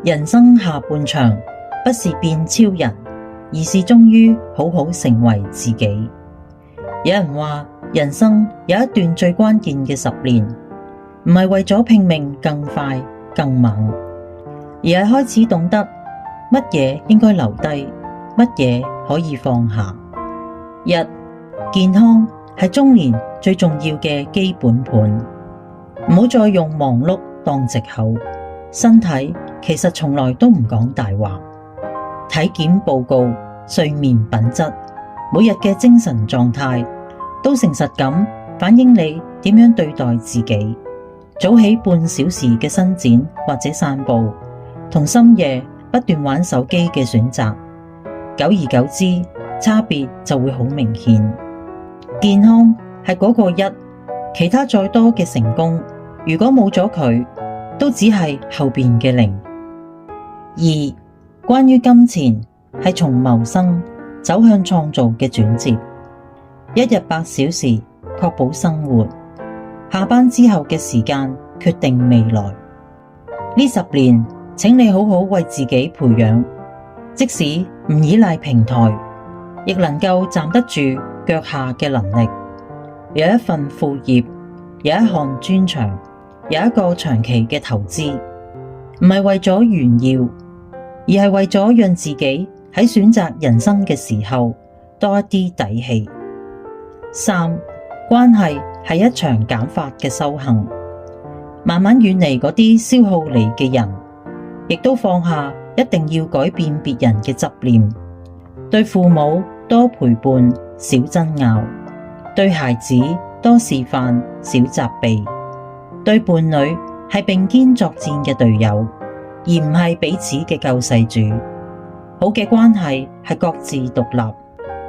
人生下半場不是變超人，而是終於好好成為自己。有人話人生有一段最關鍵嘅10年，唔係為咗拼命更快更猛，而係開始懂得乜嘢應該留低，乜嘢可以放下。一、健康係中年最重要嘅基本盤，唔好再用忙碌當藉口。身體其實從來都唔講大話，體檢報告、睡眠品質、每日嘅精神狀態都誠實咁反映你點樣對待自己。早起半小時嘅伸展或者散步，同深夜不斷玩手機嘅選擇，久而久之差別就會好明顯。健康係嗰個一，其他再多嘅成功，如果冇咗佢，都只係後邊嘅零。二、關於金錢係從謀生走向創造嘅轉折。一日8小時確保生活，下班之後嘅時間決定未來。呢10年，請你好好為自己培養，即使唔依賴平台，亦能夠站得住腳下嘅能力。有一份副業，有一項專長，有一個長期嘅投資，唔係為咗炫耀，而係為咗讓自己喺選擇人生嘅時候多一啲底氣。3、關係係一場減法嘅修行，慢慢遠離嗰啲消耗你嘅人，亦都放下一定要改變別人嘅執念。對父母多陪伴，少爭拗；對孩子多示範，少責備；對伴侶係並肩作戰嘅隊友，而唔係彼此嘅救世主。好嘅關係係各自獨立，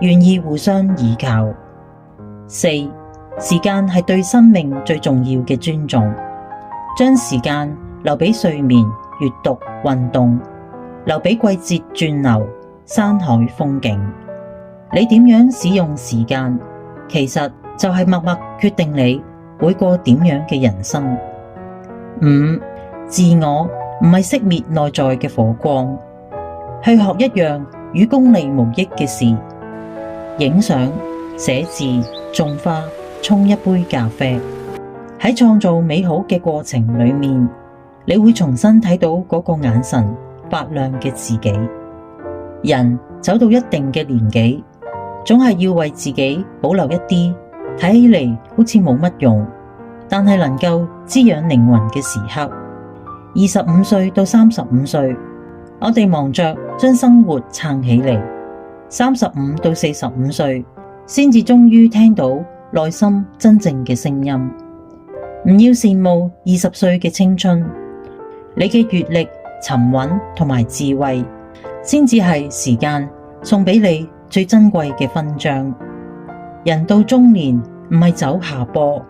願意互相依靠。4、時間係對生命最重要嘅尊重，將時間留俾睡眠、閱讀、運動，留俾季節轉流、山海風景。你點樣使用時間，其實就係默默決定你會過點樣嘅人生。5、自我唔係熄滅內在嘅火光，去學一樣與功利無益嘅事，影相、寫字、種花、沖一杯咖啡。喺創造美好嘅過程裏面，你會重新睇到嗰個眼神發亮嘅自己。人走到一定嘅年紀，總係要為自己保留一啲睇起嚟好似冇乜用，但係能夠滋養靈魂嘅時刻。25歲到35歲，我哋忙着將生活撐起嚟；35到45歲，先至終於聽到內心真正嘅聲音。唔要羨慕20歲嘅青春，你嘅閱歷、沉穩同埋智慧，先至係時間送俾你最珍貴嘅勳章。人到中年唔係走下坡，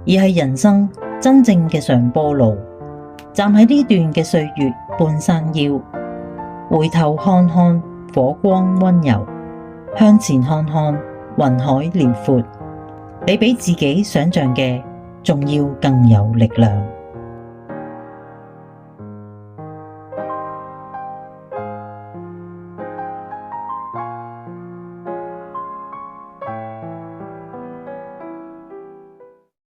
而係人生真正嘅上坡路。站喺呢段嘅歲月半山腰，回頭看看火光溫柔，向前看看雲海遼闊，你比自己想象嘅仲要更有力量。